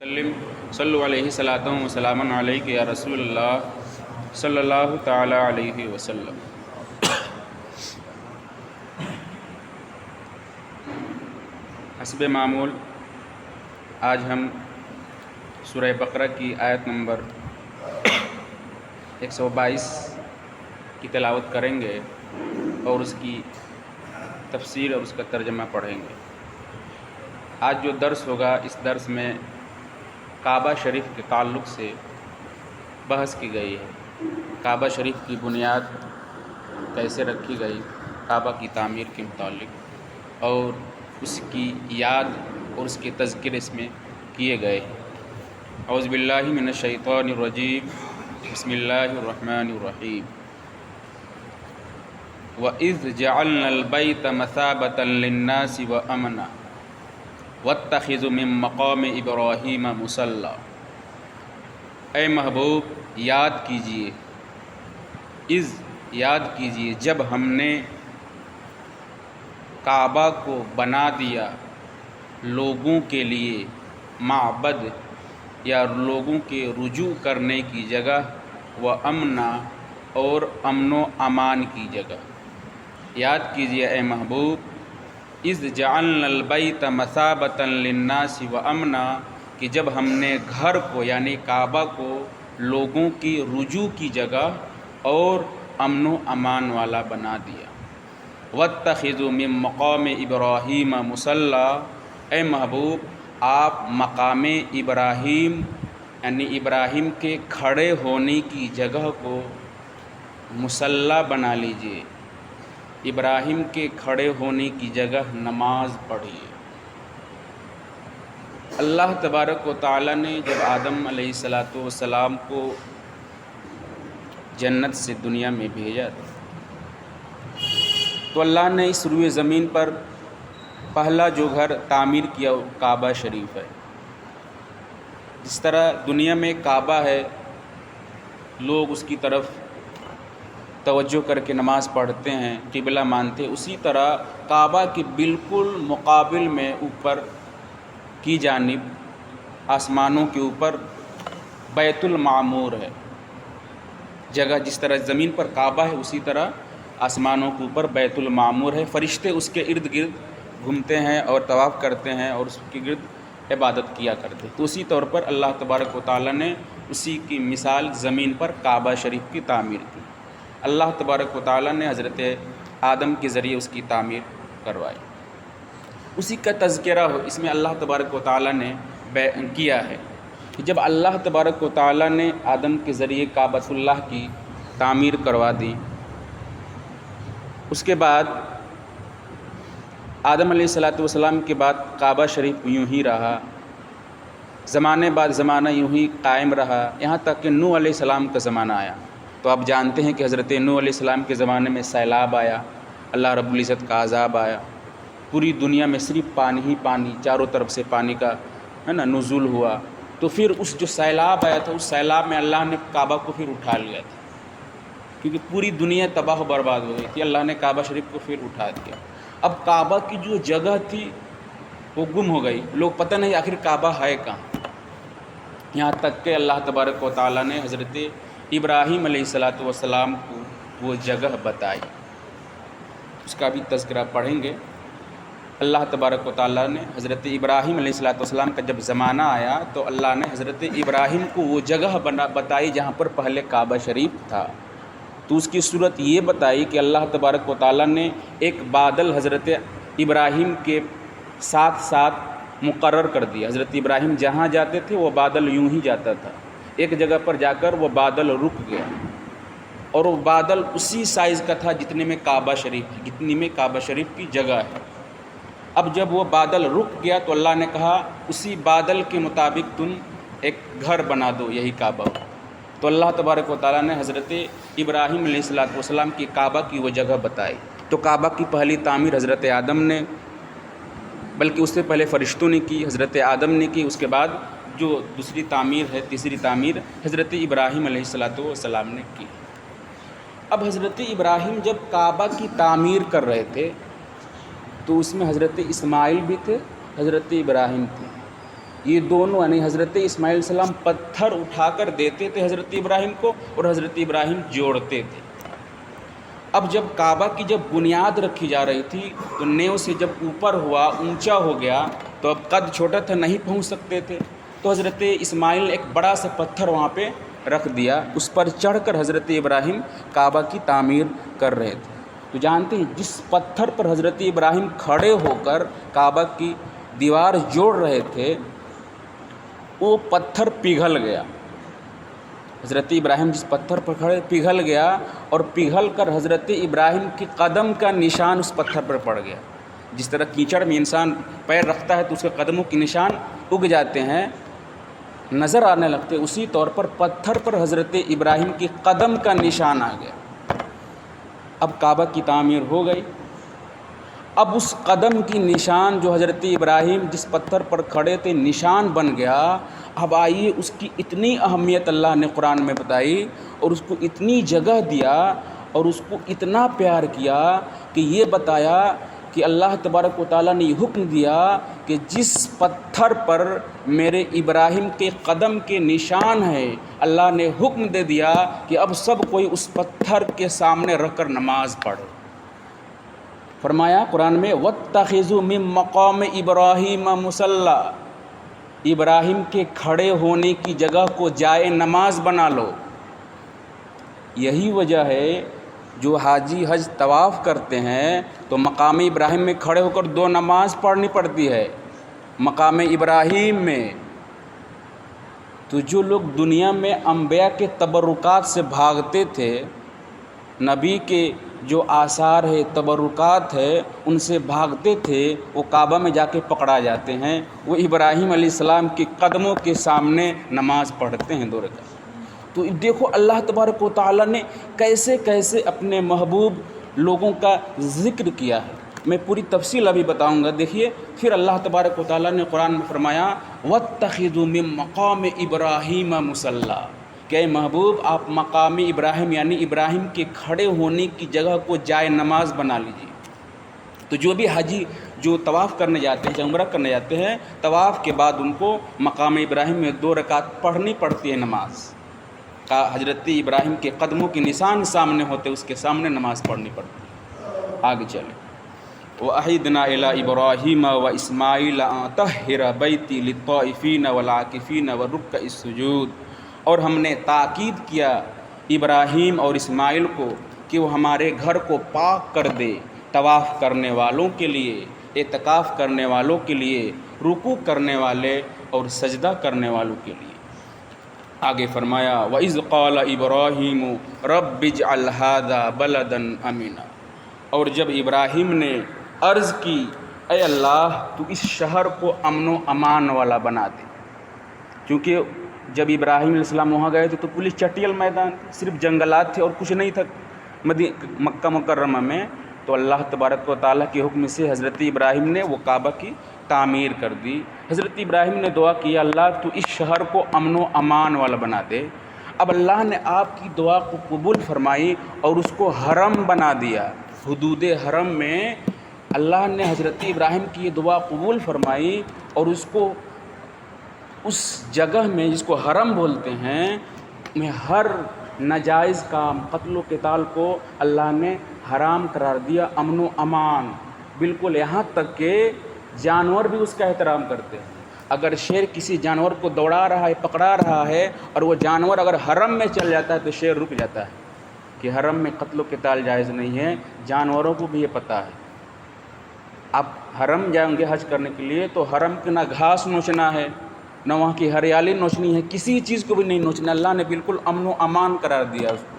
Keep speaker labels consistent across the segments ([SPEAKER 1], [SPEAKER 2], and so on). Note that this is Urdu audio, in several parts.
[SPEAKER 1] وسلم صلو علیہ صلاۃ و سلام علیک یا رسول اللہ صلی اللہ تعالی علیہ وسلم۔ حسب معمول آج ہم سورہ بقرہ کی آیت نمبر 122 کی تلاوت کریں گے اور اس کی تفسیر اور اس کا ترجمہ پڑھیں گے۔ آج جو درس ہوگا اس درس میں کعبہ شریف کے تعلق سے بحث کی گئی ہے۔ کعبہ شریف کی بنیاد کیسے رکھی گئی، کعبہ کی تعمیر کے متعلق اور اس کی یاد اور اس کے تذکرے اس میں کیے گئے ہیں۔ اعوذ باللہ من الشیطان الرجیم، بسم اللہ الرحمن الرحیم۔ وَإِذْ جَعَلْنَا الْبَيْتَ مَثَابَةً لِلنَّاسِ وَأَمْنًا وَاتَّخِذُوا مِن مَّقَامِ إِبْرَاهِيمَ مُصَلًّى۔ اے محبوب یاد کیجئے، یاد کیجئے جب ہم نے کعبہ کو بنا دیا لوگوں کے لیے معبد یا لوگوں کے رجوع کرنے کی جگہ، وَأَمْنًا اور امن و امان کی جگہ۔ یاد کیجئے اے محبوب، اذ جعلنا البیت مثابۃ للناس وامنا، کہ جب ہم نے گھر کو یعنی کعبہ کو لوگوں کی رجوع کی جگہ اور امن و امان والا بنا دیا۔ واتخذوا من مقام ابراہیم مصلی، اے محبوب آپ مقام ابراہیم یعنی ابراہیم کے کھڑے ہونے کی جگہ کو مصلی بنا لیجئے۔ ابراہیم کے کھڑے ہونے کی جگہ نماز پڑھیے۔ اللہ تبارک و تعالیٰ نے جب آدم علیہ السلام کو جنت سے دنیا میں بھیجا تو اللہ نے اس روئے زمین پر پہلا جو گھر تعمیر کیا وہ کعبہ شریف ہے۔ جس طرح دنیا میں کعبہ ہے، لوگ اس کی طرف توجہ کر کے نماز پڑھتے ہیں، قبلہ مانتے ہیں، اسی طرح کعبہ کے بالکل مقابل میں اوپر کی جانب آسمانوں کے اوپر بیت المعمور ہے جگہ۔ جس طرح زمین پر کعبہ ہے اسی طرح آسمانوں کے اوپر بیت المعمور ہے۔ فرشتے اس کے ارد گرد گھومتے ہیں اور طواف کرتے ہیں اور اس کے گرد عبادت کیا کرتے ہیں۔ تو اسی طور پر اللہ تبارک و تعالیٰ نے اسی کی مثال زمین پر کعبہ شریف کی تعمیر کی۔ اللہ تبارک و تعالیٰ نے حضرت آدم کے ذریعے اس کی تعمیر کروائی، اسی کا تذکرہ ہو اس میں اللہ تبارک و تعالیٰ نے بیان کیا ہے کہ جب اللہ تبارک و تعالیٰ نے آدم کے ذریعے کعبۃ اللہ کی تعمیر کروا دی، اس کے بعد آدم علیہ السلام کے بعد کعبہ شریف یوں ہی رہا، زمانے بعد زمانہ یوں ہی قائم رہا، یہاں تک کہ نوح علیہ السلام کا زمانہ آیا۔ تو آپ جانتے ہیں کہ حضرت نوح علیہ السلام کے زمانے میں سیلاب آیا، اللہ رب العزت کا عذاب آیا، پوری دنیا میں صرف پانی ہی پانی، چاروں طرف سے پانی کا نزول ہوا۔ تو پھر اس جو سیلاب آیا تھا اس سیلاب میں اللہ نے کعبہ کو پھر اٹھا لیا تھا، کیونکہ پوری دنیا تباہ و برباد ہو گئی تھی، اللہ نے کعبہ شریف کو پھر اٹھا دیا۔ اب کعبہ کی جو جگہ تھی وہ گم ہو گئی، لوگ پتہ نہیں آخر کعبہ ہے کہاں، یہاں تک کہ اللہ تبارک و تعالیٰ نے حضرت ابراہیم علیہ السلام کو وہ جگہ بتائی۔ اس کا بھی تذکرہ پڑھیں گے۔ اللہ تبارک و تعالیٰ نے حضرت ابراہیم علیہ السلام کا جب زمانہ آیا تو اللہ نے حضرت ابراہیم کو وہ جگہ بتائی جہاں پر پہلے کعبہ شریف تھا۔ تو اس کی صورت یہ بتائی کہ اللہ تبارک و تعالیٰ نے ایک بادل حضرت ابراہیم کے ساتھ ساتھ مقرر کر دیا۔ حضرت ابراہیم جہاں جاتے تھے وہ بادل یوں ہی جاتا تھا، ایک جگہ پر جا کر وہ بادل رک گیا، اور وہ بادل اسی سائز کا تھا جتنے میں کعبہ شریف کی، جتنی میں کعبہ شریف کی جگہ ہے۔ اب جب وہ بادل رک گیا تو اللہ نے کہا اسی بادل کے مطابق تم ایک گھر بنا دو، یہی کعبہ ہو۔ تو اللہ تبارک و تعالیٰ نے حضرت ابراہیم علیہ السلام کی کعبہ کی وہ جگہ بتائی۔ تو کعبہ کی پہلی تعمیر حضرت آدم نے، بلکہ اس سے پہلے فرشتوں نے کی، حضرت آدم نے کی، اس کے بعد جو دوسری تعمیر ہے، تیسری تعمیر حضرت ابراہیم علیہ السلام نے کی۔ اب حضرت ابراہیم جب کعبہ کی تعمیر کر رہے تھے تو اس میں حضرت اسماعیل بھی تھے، حضرت ابراہیم تھے، یہ دونوں یعنی حضرت اسماعیل علیہ السلام پتھر اٹھا کر دیتے تھے حضرت ابراہیم کو اور حضرت ابراہیم جوڑتے تھے۔ اب جب کعبہ کی جب بنیاد رکھی جا رہی تھی تو نیو سے جب اوپر ہوا، اونچا ہو گیا، تو اب قد چھوٹا تھا، نہیں پہنچ سکتے تھے، تو حضرت اسماعیل نے ایک بڑا سا پتھر وہاں پہ رکھ دیا، اس پر چڑھ کر حضرت ابراہیم کعبہ کی تعمیر کر رہے تھے۔ تو جانتے ہیں جس پتھر پر حضرت ابراہیم کھڑے ہو کر کعبہ کی دیوار جوڑ رہے تھے وہ پتھر پگھل گیا۔ حضرت ابراہیم جس پتھر پر کھڑے پگھل گیا، اور پگھل کر حضرت ابراہیم کے قدم کا نشان اس پتھر پر پڑ گیا۔ جس طرح کیچڑ میں انسان پیر رکھتا ہے تو اس کے قدموں کے نشان اگ جاتے ہیں، نظر آنے لگتے، اسی طور پر پتھر پر حضرت ابراہیم کے قدم کا نشان آ گیا۔ اب کعبہ کی تعمیر ہو گئی، اب اس قدم کی نشان جو حضرت ابراہیم جس پتھر پر کھڑے تھے نشان بن گیا۔ اب آئیے اس کی اتنی اہمیت اللہ نے قرآن میں بتائی اور اس کو اتنی جگہ دیا اور اس کو اتنا پیار کیا کہ یہ بتایا کہ اللہ تبارک و تعالیٰ نے یہ حکم دیا کہ جس پتھر پر میرے ابراہیم کے قدم کے نشان ہے، اللہ نے حکم دے دیا کہ اب سب کوئی اس پتھر کے سامنے رکھ کر نماز پڑھے۔ فرمایا قرآن میں وَاتَّخِذُوا مِن مَّقَامِ إِبْرَاهِيمَ مُصَلًّى، ابراہیم کے کھڑے ہونے کی جگہ کو جائے نماز بنا لو۔ یہی وجہ ہے جو حاجی حج طواف کرتے ہیں تو مقام ابراہیم میں کھڑے ہو کر 2 نماز پڑھنی پڑتی ہے مقام ابراہیم میں۔ تو جو لوگ دنیا میں انبیاء کے تبرکات سے بھاگتے تھے، نبی کے جو آثار ہے، تبرکات ہے، ان سے بھاگتے تھے، وہ کعبہ میں جا کے پکڑا جاتے ہیں۔ وہ ابراہیم علیہ السلام کے قدموں کے سامنے نماز پڑھتے ہیں 2 رکعت۔ تو دیکھو اللہ تبارک و تعالیٰ نے کیسے کیسے اپنے محبوب لوگوں کا ذکر کیا ہے۔ میں پوری تفصیل ابھی بتاؤں گا، دیکھیے۔ پھر اللہ تبارک و تعالیٰ نے قرآن میں فرمایا وَاتَّخِذُوا مِن مَّقَامِ إِبْرَاهِيمَ مُصَلًّى، کہ اے محبوب آپ مقام ابراہیم یعنی ابراہیم کے کھڑے ہونے کی جگہ کو جائے نماز بنا لیجیے۔ تو جو بھی حاجی جو طواف کرنے جاتے ہیں، عمرہ کرنے جاتے ہیں، طواف کے بعد ان کو مقام ابراہیم میں 2 رکعت پڑھنی پڑتی ہے نماز کا۔ حضرت ابراہیم کے قدموں کے نشان سامنے ہوتے، اس کے سامنے نماز پڑھنی پڑتی ہے۔ آگے چلیں۔ وَأَعِدْنَا إِلَىٰ إِبْرَاهِيمَ وَإِسْمَاعِيلَ أَن طَهِّرَ بَيْتِي لِلطَّائِفِينَ وَالْعَاكِفِينَ وَالرُّكَّعِ السُّجُودِ، اور ہم نے تاکید کیا ابراہیم اور اسماعیل کو کہ وہ ہمارے گھر کو پاک کر دے طواف کرنے والوں کے لیے، اعتکاف کرنے والوں کے لیے، رکوع کرنے والے اور سجدہ کرنے والوں کے لیے۔ آگے فرمایا وَإِذْ قَالَ إِبْرَاهِيمُ رَبِّ اجْعَلْ هَٰذَا بَلَدًا آمِنًا، اور جب ابراہیم نے عرض کی اے اللہ تو اس شہر کو امن و امان والا بنا دے۔ کیونکہ جب ابراہیم علیہ السلام وہاں گئے تھے تو پولیس چٹیل میدان تھے، صرف جنگلات تھے اور کچھ نہیں تھا مکہ مکرمہ میں۔ تو اللہ تبارک و تعالیٰ کے حکم سے حضرت ابراہیم نے وہ کعبہ کی تعمیر کر دی۔ حضرت ابراہیم نے دعا کی اللہ تو اس شہر کو امن و امان والا بنا دے۔ اب اللہ نے آپ کی دعا کو قبول فرمائی اور اس کو حرم بنا دیا۔ حدود حرم میں اللہ نے حضرت ابراہیم کی یہ دعا قبول فرمائی اور اس کو اس جگہ میں جس کو حرم بولتے ہیں میں ہر ناجائز کام، قتل و قتال کو اللہ نے حرام قرار دیا، امن و امان بالکل، یہاں تک کہ جانور بھی اس کا احترام کرتے ہیں۔ اگر شیر کسی جانور کو دوڑا رہا ہے، پکڑا رہا ہے اور وہ جانور اگر حرم میں چل جاتا ہے تو شیر رک جاتا ہے کہ حرم میں قتل و قتال جائز نہیں ہے۔ جانوروں کو بھی یہ پتہ ہے۔ آپ حرم جائیں گے حج کرنے کے لیے تو حرم کے نہ گھاس نوچنا ہے، نہ وہاں کی ہریالی نوچنی ہے، کسی چیز کو بھی نہیں نوچنا۔ اللہ نے بالکل امن و امان قرار دیا اس کو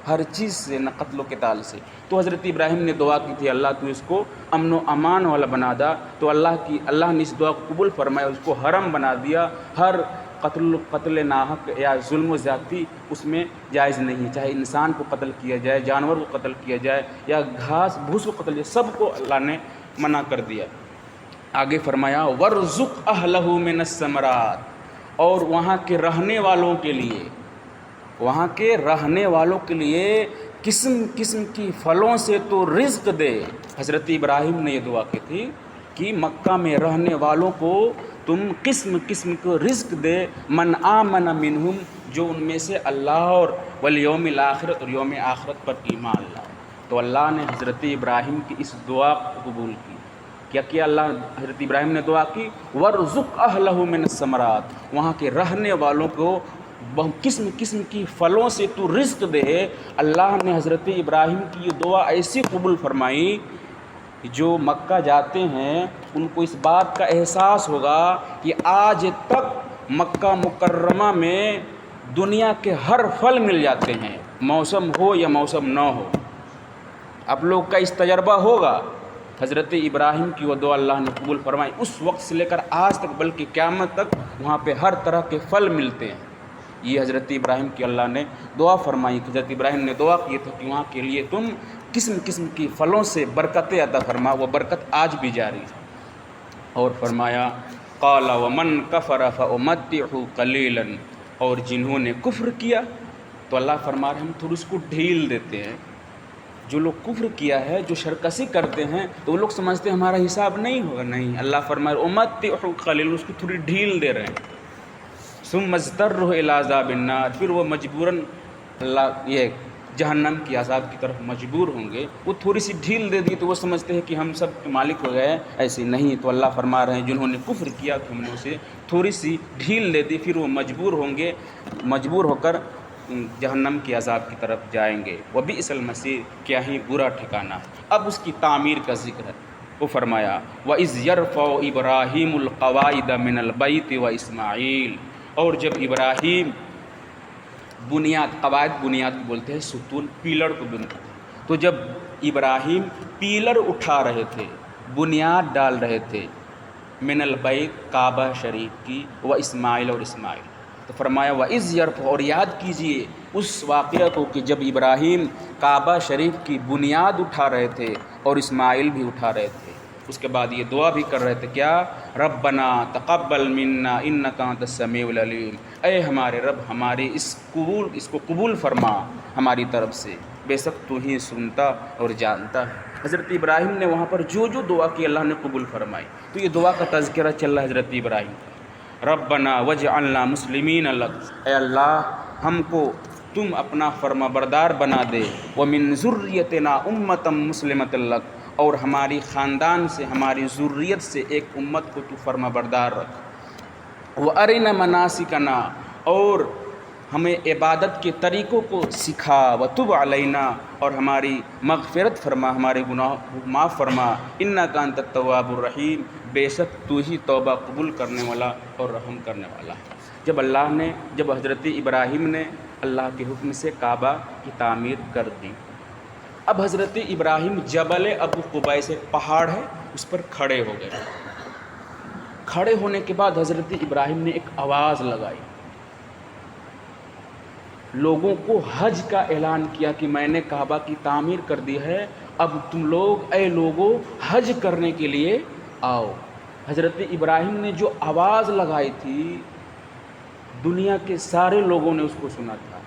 [SPEAKER 1] ہر چیز سے، نہ قتل و قتال سے۔ تو حضرت ابراہیم نے دعا کی تھی اللہ تو اس کو امن و امان والا بنا دا، تو اللہ نے اس دعا کو قبول فرمایا، اس کو حرم بنا دیا۔ ہر قتل ناحق یا ظلم و زیادتی اس میں جائز نہیں، چاہے انسان کو قتل کیا جائے، جانور کو قتل کیا جائے یا گھاس بھوس کو قتل جائے، سب کو اللہ نے منع کر دیا۔ آگے فرمایا وَارْزُقْ أَهْلَهُ مِنَ الثَّمَرَاتِ، اور وہاں کے رہنے والوں کے لیے، وہاں کے رہنے والوں کے لیے قسم قسم کی پھلوں سے تو رزق دے۔ حضرت ابراہیم نے یہ دعا کی تھی کہ مکہ میں رہنے والوں کو تم قسم قسم کو رزق دے، من آمن منہم، جو ان میں سے اللہ اور والیوم الآخرت اور یوم آخرت پر ایمان لائے۔ تو اللہ نے حضرت ابراہیم کی اس دعا کو قبول کی۔ کیا کیا اللہ؟ حضرت ابراہیم نے دعا کی وَارْزُقْ أَهْلَهُ مِنَ الثَّمَرَاتِ، وہاں کے رہنے والوں کو قسم قسم کی پھلوں سے تو رزق دے۔ اللہ نے حضرت ابراہیم کی یہ دعا ایسی قبول فرمائی، جو مکہ جاتے ہیں ان کو اس بات کا احساس ہوگا کہ آج تک مکہ مکرمہ میں دنیا کے ہر پھل مل جاتے ہیں، موسم ہو یا موسم نہ ہو۔ آپ لوگ کا اس تجربہ ہوگا۔ حضرت ابراہیم کی وہ دعا اللہ نے قبول فرمائی، اس وقت سے لے کر آج تک بلکہ قیامت تک وہاں پہ ہر طرح کے پھل ملتے ہیں۔ یہ حضرت ابراہیم کی اللہ نے دعا فرمائی۔ حضرت ابراہیم نے دعا کی تھی کہ وہاں کے لیے تم قسم قسم کی پھلوں سے برکتیں عطا فرما، وہ برکت آج بھی جاری ہے۔ اور فرمایا قال ومن کفر فامتعه قلیلا، اور جنہوں نے کفر کیا تو اللہ فرما رہے ہیں ہم تھوڑی اس کو ڈھیل دیتے ہیں۔ جو لوگ کفر کیا ہے، جو شرکسی کرتے ہیں، تو وہ لوگ سمجھتے ہیں ہمارا حساب نہیں ہوگا، نہیں، اللہ فرما رہے امتعه قلیلا، اس کو تھوڑی ڈھیل دے رہے ہیں۔ ثم اضطروا الى عذاب النار، پھر وہ مجبوراً اللہ یہ جہنم کی عذاب کی طرف مجبور ہوں گے۔ وہ تھوڑی سی ڈھیل دے دی تو وہ سمجھتے ہیں کہ ہم سب کے مالک ہو گئے، ایسے نہیں۔ تو اللہ فرما رہے ہیں جنہوں نے کفر کیا تو ہم نے اسے تھوڑی سی ڈھیل دے دی، پھر وہ مجبور ہوں گے، مجبور ہو کر جہنم کی عذاب کی طرف جائیں گے۔ وبئس المصیر، کیا ہی برا ٹھکانہ۔ اب اس کی تعمیر کا ذکر ہے۔ وہ فرمایا وَإِذْ يَرْفَعُ إِبْرَاهِيمُ الْقَوَاعِدَ مِنَ الْبَيْتِ وَإِسْمَاعِيلُ، اور جب ابراہیم بنیاد، قواعد بنیاد کو بولتے ہیں، ستون، پیلر کو بنتے ہیں، تو جب ابراہیم پیلر اٹھا رہے تھے، بنیاد ڈال رہے تھے، من البیت، کعبہ شریف کی، و اسماعیل، اور اسماعیل، تو فرمایا وَإِذْ يَرْفَعُ، اور یاد کیجئے اس واقعہ کو کہ جب ابراہیم کعبہ شریف کی بنیاد اٹھا رہے تھے اور اسماعیل بھی اٹھا رہے تھے، اس کے بعد یہ دعا بھی کر رہے تھے، کیا؟ ربنا تقبل منا انک انت السمیع العلیم، اے ہمارے رب ہماری اس کو قبول فرما ہماری طرف سے، بے شک تو ہی سنتا اور جانتا ہے۔ حضرت ابراہیم نے وہاں پر جو جو دعا کی اللہ نے قبول فرمائی، تو یہ دعا کا تذکرہ چل رہا ہے حضرت ابراہیم کا۔ ربنا واجعلنا مسلمین لک، اے اللہ ہم کو تم اپنا فرما بردار بنا دے، ومن ذریتنا امۃ مسلمۃ لک، اور ہماری خاندان سے، ہماری ذریت سے ایک امت کو تو فرما بردار رکھ، وارنا مناسکنا، اور ہمیں عبادت کے طریقوں کو سکھا، وتب علینا، اور ہماری مغفرت فرما، ہمارے گناہ معاف فرما، انک انت التواب الرحیم، بے شک تو ہی توبہ قبول کرنے والا اور رحم کرنے والا ہے۔ جب حضرت ابراہیم نے اللہ کے حکم سے کعبہ کی تعمیر کر دی، اب حضرت ابراہیم جبل ابو قبیس، ایک پہاڑ ہے، اس پر کھڑے ہو گئے۔ کھڑے ہونے کے بعد حضرت ابراہیم نے ایک آواز لگائی، لوگوں کو حج کا اعلان کیا کہ میں نے کعبہ کی تعمیر کر دی ہے، اب تم لوگ اے لوگوں حج کرنے کے لیے آؤ۔ حضرت ابراہیم نے جو آواز لگائی تھی، دنیا کے سارے لوگوں نے اس کو سنا تھا۔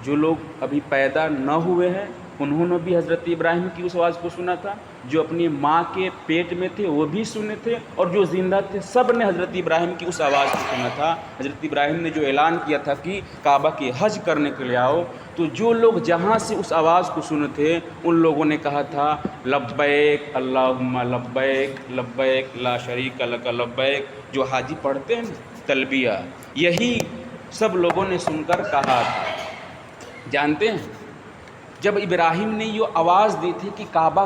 [SPEAKER 1] جو لوگ ابھی پیدا نہ ہوئے ہیں انہوں نے بھی حضرت ابراہیم کی اس آواز کو سنا تھا، جو اپنی ماں کے پیٹ میں تھے وہ بھی سنے تھے، اور جو زندہ تھے سب نے حضرت ابراہیم کی اس آواز کو سنا تھا۔ حضرت ابراہیم نے جو اعلان کیا تھا کہ کعبہ کی حج کرنے کے لیے آؤ، تو جو لوگ جہاں سے اس آواز کو سنے تھے ان لوگوں نے کہا تھا لبیک اللہم لبیک لبیک لا شریک لک لبیک، جو حاجی پڑھتے ہیں تلبیہ، یہی سب لوگوں نے سن کر کہا تھا۔ جانتے ہیں جب ابراہیم نے یہ آواز دی تھی کہ کعبہ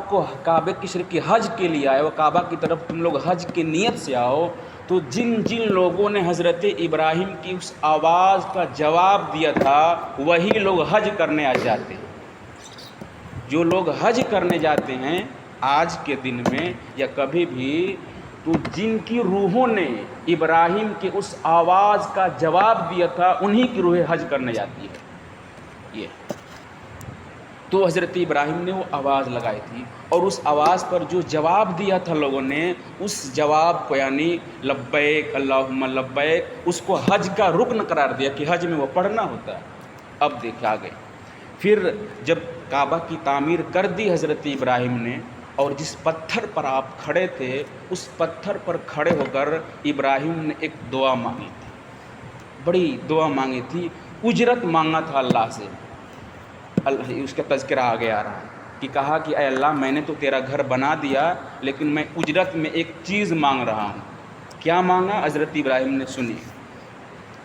[SPEAKER 1] کی شریف کی حج کے لیے آئے، وہ کعبہ کی طرف تم لوگ حج کی نیت سے آؤ، تو جن لوگوں نے حضرت ابراہیم کی اس آواز کا جواب دیا تھا وہی لوگ حج کرنے آ جاتے ہیں۔ جو لوگ حج کرنے جاتے ہیں آج کے دن میں یا کبھی بھی، تو جن کی روحوں نے ابراہیم کی اس آواز کا جواب دیا تھا انہی کی روحیں حج کرنے جاتی ہے۔ یہ تو حضرت ابراہیم نے وہ آواز لگائی تھی، اور اس آواز پر جو جواب دیا تھا لوگوں نے، اس جواب کو یعنی لبیک اللہم لبیک، اس کو حج کا رکن قرار دیا کہ حج میں وہ پڑھنا ہوتا ہے۔ اب دیکھ آگے، پھر جب کعبہ کی تعمیر کر دی حضرت ابراہیم نے، اور جس پتھر پر آپ کھڑے تھے اس پتھر پر کھڑے ہو کر ابراہیم نے ایک دعا مانگی تھی، بڑی دعا مانگی تھی، اجرت مانگا تھا اللہ سے۔ اس کا تذکرہ آگے آ رہا ہے کہ کہا کہ اے اللہ میں نے تو تیرا گھر بنا دیا لیکن میں اجرت میں ایک چیز مانگ رہا ہوں۔ کیا مانگا؟ حضرت ابراہیم نے سنی،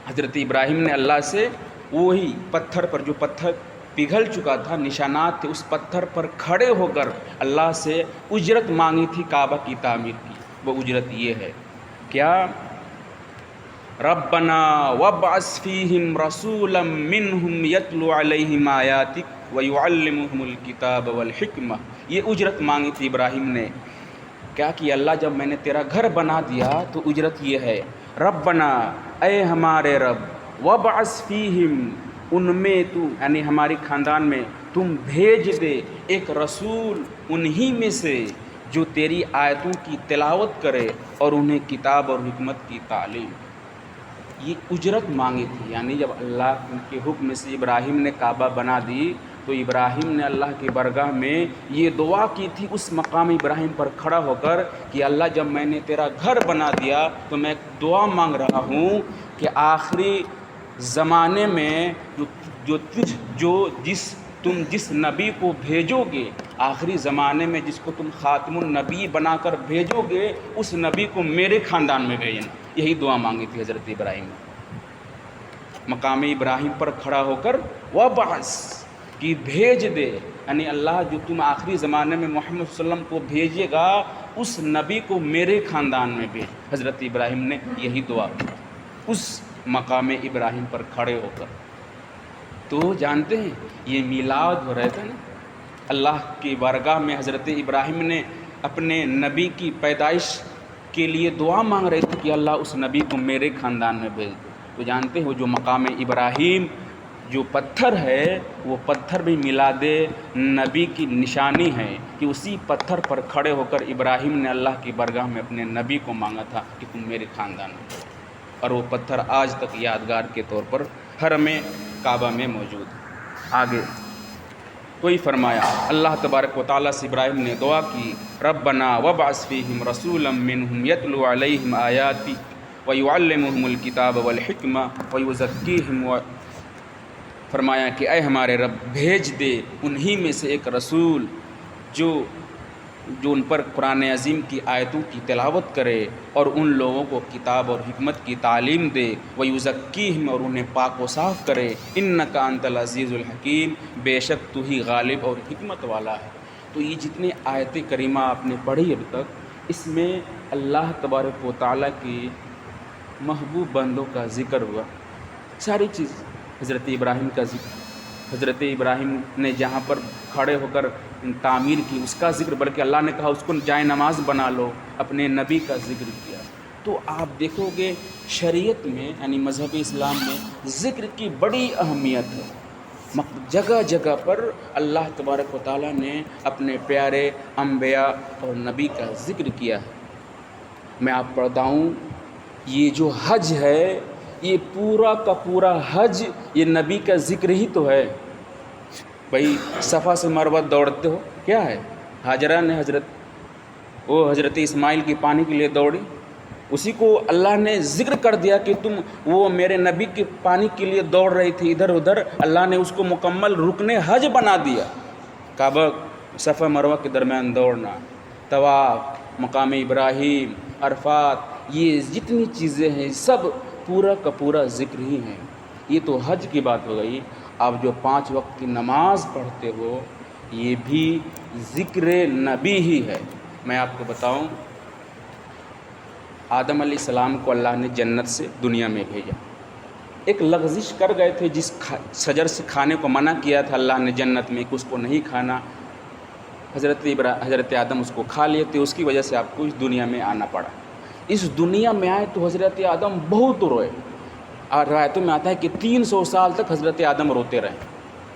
[SPEAKER 1] حضرت ابراہیم نے اللہ سے وہی پتھر پر، جو پتھر پگھل چکا تھا، نشانات تھے، اس پتھر پر کھڑے ہو کر اللہ سے اجرت مانگی تھی کعبہ کی تعمیر کی۔ وہ اجرت یہ ہے کیا؟ ربنا وابعث فیہم رسولا منہم یتلو علیہم آیاتک ویعلمہم الکتاب والحکمہ۔ یہ اجرت مانگی تھی ابراہیم نے۔ کیا کہ اللہ جب میں نے تیرا گھر بنا دیا تو اجرت یہ ہے، ربنا اے ہمارے رب، وابعث فیہم ان میں تو یعنی ہماری خاندان میں تم بھیج دے ایک رسول انہی میں سے جو تیری آیتوں کی تلاوت کرے اور انہیں کتاب اور حکمت کی تعلیم۔ یہ اجرت مانگی تھی، یعنی جب اللہ کے حکم سے ابراہیم نے کعبہ بنا دی تو ابراہیم نے اللہ کی بارگاہ میں یہ دعا کی تھی اس مقام ابراہیم پر کھڑا ہو کر کہ اللہ جب میں نے تیرا گھر بنا دیا تو میں ایک دعا مانگ رہا ہوں کہ آخری زمانے میں تم جس نبی کو بھیجو گے، آخری زمانے میں جس کو تم خاتم النبی بنا کر بھیجو گے، اس نبی کو میرے خاندان میں بھیجنا۔ یہی دعا مانگی تھی حضرت ابراہیم نے مقام ابراہیم پر کھڑا ہو کر، وابعث کہ بھیج دے، یعنی اللہ جو تم آخری زمانے میں محمد صلی اللہ علیہ وسلم کو بھیجے گا اس نبی کو میرے خاندان میں بھیج۔ حضرت ابراہیم نے یہی دعا کی اس مقام ابراہیم پر کھڑے ہو کر۔ تو جانتے ہیں یہ میلاد ہو رہا تھا نا، اللہ کی بارگاہ میں حضرت ابراہیم نے اپنے نبی کی پیدائش کے لیے دعا مانگ رہے تھے کہ اللہ اس نبی کو میرے خاندان میں بھیج دو۔ تو جانتے ہیں وہ جو مقام ابراہیم جو پتھر ہے وہ پتھر بھی میلاد نبی کی نشانی ہے کہ اسی پتھر پر کھڑے ہو کر ابراہیم نے اللہ کی بارگاہ میں اپنے نبی کو مانگا تھا کہ تم میرے خاندان میں بھیج دو۔ اور وہ پتھر آج تک یادگار کے طور پر حرم کعبہ میں موجود ہے۔ آگے کوئی فرمایا اللہ تبارک و تعالیٰ سے ابراہیم نے دعا کی، ربنا وابعث فیہم رسولا منہم یتلو علیہم آیاتی ویعلمہم الکتاب والحکمہ ویزکیہم، فرمایا کہ اے ہمارے رب بھیج دے انہی میں سے ایک رسول جو ان پر قرآن عظیم کی آیتوں کی تلاوت کرے اور ان لوگوں کو کتاب اور حکمت کی تعلیم دے، ویزکیہم اور انہیں پاک و صاف کرے، انک انت العزیز الحکیم، بے شک تو ہی غالب اور حکمت والا ہے۔ تو یہ جتنے آیت کریمہ آپ نے پڑھی اب تک، اس میں اللہ تبارک و تعالیٰ کی محبوب بندوں کا ذکر ہوا، ساری چیز حضرت ابراہیم کا ذکر، حضرت ابراہیم نے جہاں پر کھڑے ہو کر تعمیر کی اس کا ذکر، بلکہ اللہ نے کہا اس کو جائے نماز بنا لو، اپنے نبی کا ذکر کیا۔ تو آپ دیکھو گے شریعت میں یعنی مذہب اسلام میں ذکر کی بڑی اہمیت ہے، جگہ جگہ پر اللہ تبارک و تعالیٰ نے اپنے پیارے انبیاء اور نبی کا ذکر کیا ہے۔ میں آپ بتاؤں یہ جو حج ہے یہ پورا کا پورا حج یہ نبی کا ذکر ہی تو ہے۔ بھائی صفا سے مروہ دوڑتے ہو، کیا ہے؟ ہاجرہ نے حضرت اسماعیل کی پانی کے لیے دوڑی، اسی کو اللہ نے ذکر کر دیا کہ تم وہ میرے نبی کے پانی کے لیے دوڑ رہی تھی ادھر ادھر، اللہ نے اس کو مکمل رکن حج بنا دیا۔ کعبہ صفا مروہ کے درمیان دوڑنا، طواف، مقام ابراہیم، عرفات، یہ جتنی چیزیں ہیں سب پورا کا پورا ذکر ہی ہیں۔ یہ تو حج کی بات ہو گئی۔ آپ جو 5 وقت کی نماز پڑھتے ہو یہ بھی ذکر نبی ہی ہے۔ میں آپ کو بتاؤں آدم علیہ السلام کو اللہ نے جنت سے دنیا میں بھیجا، ایک لغزش کر گئے تھے، جس شجر سے کھانے کو منع کیا تھا اللہ نے جنت میں کہ اس کو نہیں کھانا، حضرت آدم اس کو کھا لیے تھے، اس کی وجہ سے آپ کو اس دنیا میں آنا پڑا۔ اس دنیا میں آئے تو حضرت آدم بہت روئے، اور روایتوں میں آتا ہے کہ 300 سال تک حضرت آدم روتے رہے،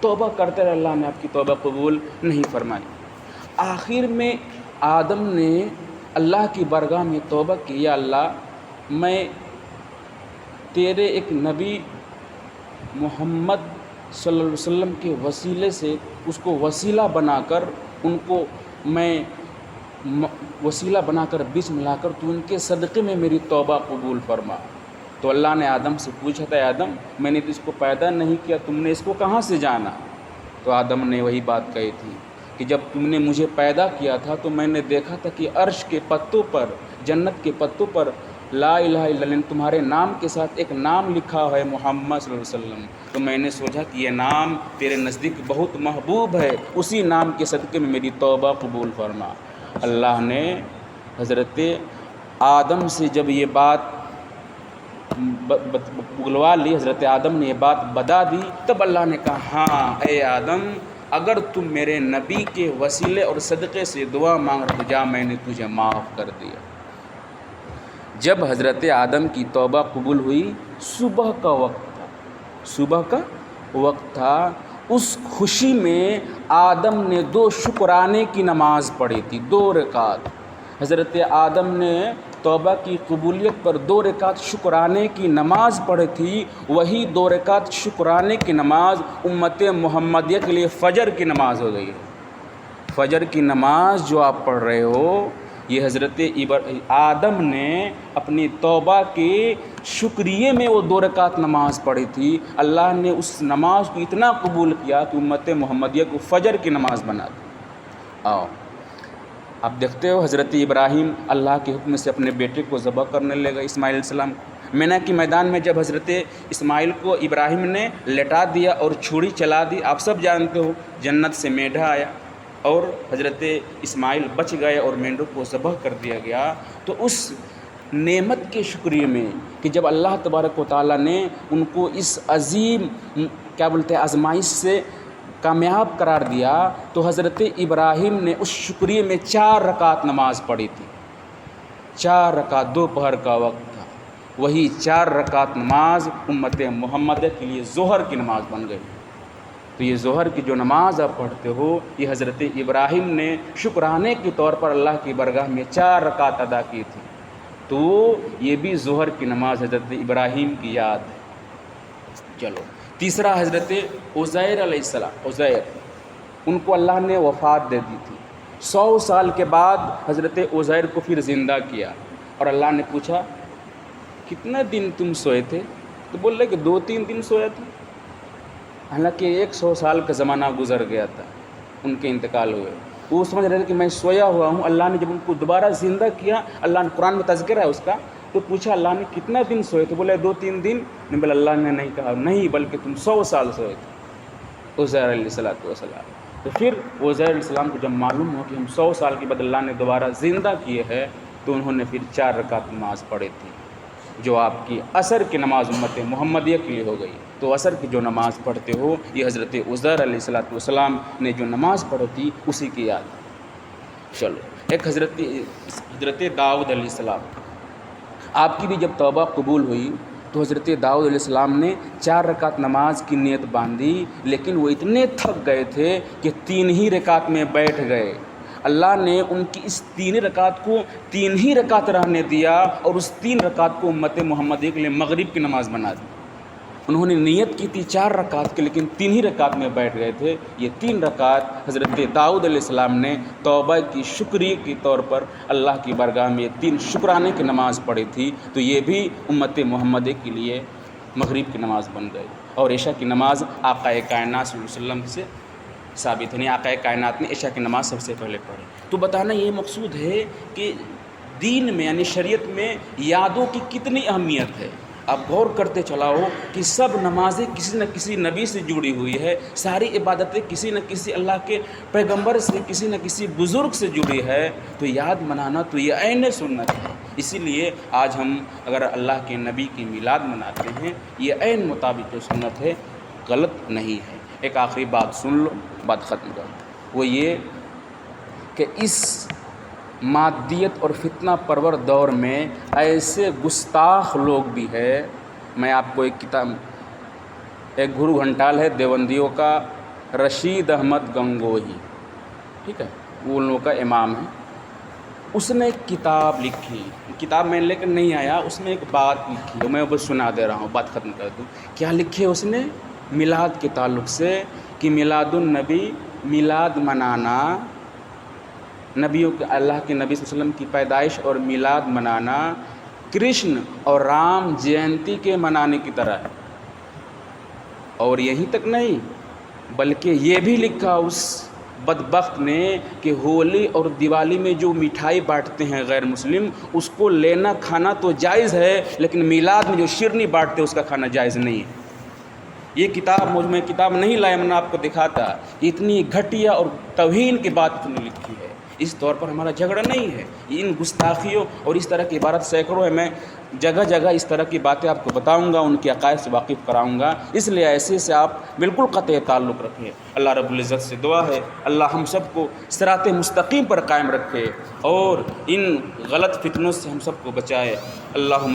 [SPEAKER 1] توبہ کرتے رہے، اللہ نے آپ کی توبہ قبول نہیں فرمائی۔ آخر میں آدم نے اللہ کی بارگاہ میں توبہ کی، یا اللہ میں تیرے ایک نبی محمد صلی اللہ علیہ وسلم کے وسیلے سے اس کو وسیلہ بنا کر ان کو میں وسیلہ بنا کر بیچ ملا کر تو ان کے صدقے میں میری توبہ قبول فرما۔ تو اللہ نے آدم سے پوچھا تھا، آدم میں نے تو اس کو پیدا نہیں کیا، تم نے اس کو کہاں سے جانا؟ تو آدم نے وہی بات کہی تھی کہ جب تم نے مجھے پیدا کیا تھا تو میں نے دیکھا تھا کہ عرش کے پتوں پر، جنت کے پتوں پر لا الہ الا اللہ تمہارے نام کے ساتھ ایک نام لکھا ہے محمد صلی اللہ علیہ وسلم، تو میں نے سوچا کہ یہ نام تیرے نزدیک بہت محبوب ہے، اسی نام کے صدقے میں میری توبہ قبول فرما۔ اللہ نے حضرت آدم سے جب یہ بات بلوا لی، حضرت آدم نے یہ بات بتا دی، تب اللہ نے کہا ہاں اے آدم اگر تم میرے نبی کے وسیلے اور صدقے سے دعا مانگ رہے جا، میں نے تجھے معاف کر دیا۔ جب حضرت آدم کی توبہ قبول ہوئی، صبح کا وقت تھا، اس خوشی میں آدم نے 2 شکرانے کی نماز پڑھی تھی، 2 رکعت۔ حضرت آدم نے توبہ کی قبولیت پر 2 رکعت شکرانے کی نماز پڑھی تھی، وہی 2 رکعت شکرانے کی نماز امت محمدیہ کے لیے فجر کی نماز ہو گئی ہے۔ فجر کی نماز جو آپ پڑھ رہے ہو، یہ حضرت آدم نے اپنی توبہ کے شکریہ میں وہ 2 رکعت نماز پڑھی تھی، اللہ نے اس نماز کو اتنا قبول کیا کہ امت محمدیہ کو فجر کی نماز بنا دی۔ آؤ آپ دیکھتے ہو حضرت ابراہیم اللہ کے حکم سے اپنے بیٹے کو ذبح کرنے لے گئے، اسماعیل علیہ السلام کو۔ مینا کے میدان میں جب حضرت اسماعیل کو ابراہیم نے لٹا دیا اور چھری چلا دی، آپ سب جانتے ہو جنت سے میڈھا آیا اور حضرت اسماعیل بچ گئے اور مینڈوں کو ذبح کر دیا گیا۔ تو اس نعمت کے شکریہ میں کہ جب اللہ تبارک و تعالیٰ نے ان کو اس عظیم آزمائش سے کامیاب قرار دیا، تو حضرت ابراہیم نے اس شکریہ میں 4 رکعت نماز پڑھی تھی، 4 رکعت، دوپہر کا وقت تھا، وہی 4 رکعت نماز امت محمدیہ کے لیے ظہر کی نماز بن گئی۔ تو یہ ظہر کی جو نماز آپ پڑھتے ہو، یہ حضرت ابراہیم نے شکرانے کے طور پر اللہ کی برگاہ میں 4 رکعت ادا کی تھی، تو یہ بھی ظہر کی نماز حضرت ابراہیم کی یاد ہے۔ چلو تیسرا حضرت عزیر علیہ السلام، عزیر ان کو اللہ نے وفات دے دی تھی، 100 سال کے بعد حضرت عزیر کو پھر زندہ کیا، اور اللہ نے پوچھا کتنا دن تم سوئے تھے؟ تو بول رہے کہ 2-3 دن سویا تھا، حالانکہ 100 سال کا زمانہ گزر گیا تھا، ان کے انتقال ہوئے۔ وہ سمجھ رہے تھے کہ میں سویا ہوا ہوں۔ اللہ نے جب ان کو دوبارہ زندہ کیا، اللہ نے قرآن میں تذکرہ ہے اس کا، تو پوچھا اللہ نے کتنا دن سوئے تھے؟ بولے 2-3 دن۔ نہیں بولے اللہ نے نہیں کہا نہیں بلکہ تم 100 سال سوئے تھے، عزیر علیہ السلام۔ تو پھر عزیر علیہ السلام کو جب معلوم ہو کہ ہم 100 سال کے بعد اللہ نے دوبارہ زندہ کیے ہیں، تو انہوں نے پھر 4 رکعت نماز پڑھی تھی، جو آپ کی عصر کی نماز امت محمدیہ کے لیے ہو گئی۔ تو عصر کی جو نماز پڑھتے ہو، یہ حضرت عزیر علیہ السلام نے جو نماز پڑھی تھی اسی کی یاد ہے۔ چلو ایک حضرت داؤد علیہ السلام، آپ کی بھی جب توبہ قبول ہوئی تو حضرت داؤد علیہ السلام نے 4 رکعت نماز کی نیت باندھی، لیکن وہ اتنے تھک گئے تھے کہ 3 ہی رکعت میں بیٹھ گئے۔ اللہ نے ان کی اس 3 رکعت کو 3 ہی رکعت رہنے دیا، اور اس 3 رکعت کو امت محمدیہ کے لیے مغرب کی نماز بنا دی۔ انہوں نے نیت کی تھی 4 رکعت کی، لیکن 3 ہی رکعت میں بیٹھ گئے تھے۔ یہ 3 رکعت حضرت داؤد علیہ السلام نے توبہ کی شکریہ کے طور پر اللہ کی بارگاہ میں 3 شکرانے کی نماز پڑھی تھی، تو یہ بھی امت محمدیہ کے لیے مغرب کی نماز بن گئی۔ اور عشاء کی نماز آقا کائنات صلی اللہ علیہ وسلم سے ثابت ہے، نہیں آقا کائنات نے عشاء کی نماز سب سے پہلے پڑھی۔ تو بتانا یہ مقصود ہے کہ دین میں یعنی شریعت میں یادوں کی کتنی اہمیت ہے۔ آپ غور کرتے چلاؤ کہ سب نمازیں کسی نہ کسی نبی سے جڑی ہوئی ہے، ساری عبادتیں کسی نہ کسی اللہ کے پیغمبر سے، کسی نہ کسی بزرگ سے جڑی ہے، تو یاد منانا تو یہ عین سنت ہے۔ اسی لیے آج ہم اگر اللہ کے نبی کی میلاد مناتے ہیں، یہ عین مطابق جو سنت ہے، غلط نہیں ہے۔ ایک آخری بات سن لو، بات ختم کر دو، وہ یہ کہ اس مادیت اور فتنہ پرور دور میں ایسے گستاخ لوگ بھی ہے۔ میں آپ کو ایک کتاب، ایک گرو گھنٹال ہے دیوبندیوں کا، رشید احمد گنگوہی، ٹھیک ہے، وہ ان لوگوں کا امام ہے، اس نے ایک کتاب لکھی، کتاب میں لے کر نہیں آیا، اس میں ایک بات لکھی ہے، میں بس سنا دے رہا ہوں، بات ختم کر دوں۔ کیا لکھے اس نے میلاد کے تعلق سے کہ میلاد النبی، میلاد منانا نبیوں کے اللہ کے نبی صلی اللہ علیہ وسلم کی پیدائش اور میلاد منانا کرشن اور رام جینتی کے منانے کی طرح ہے۔ اور یہیں تک نہیں بلکہ یہ بھی لکھا اس بدبخت نے کہ ہولی اور دیوالی میں جو مٹھائی بانٹتے ہیں غیر مسلم، اس کو لینا کھانا تو جائز ہے، لیکن میلاد میں جو شیرنی بانٹتے ہیں اس کا کھانا جائز نہیں ہے۔ یہ کتاب میں کتاب نہیں لایا، میں نے آپ کو دکھاتا کہ اتنی گھٹیا اور توہین کی بات اس نے لکھی ہے۔ اس طور پر ہمارا جھگڑا نہیں ہے، ان گستاخیوں اور اس طرح کی عبارت سینکڑوں ہے۔ میں جگہ جگہ اس طرح کی باتیں آپ کو بتاؤں گا، ان کے عقائد سے واقف کراؤں گا، اس لیے ایسے سے آپ بالکل قطع تعلق رکھیں۔ اللہ رب العزت سے دعا ہے اللہ ہم سب کو صراط مستقیم پر قائم رکھے اور ان غلط فتنوں سے ہم سب کو بچائے۔ اللہ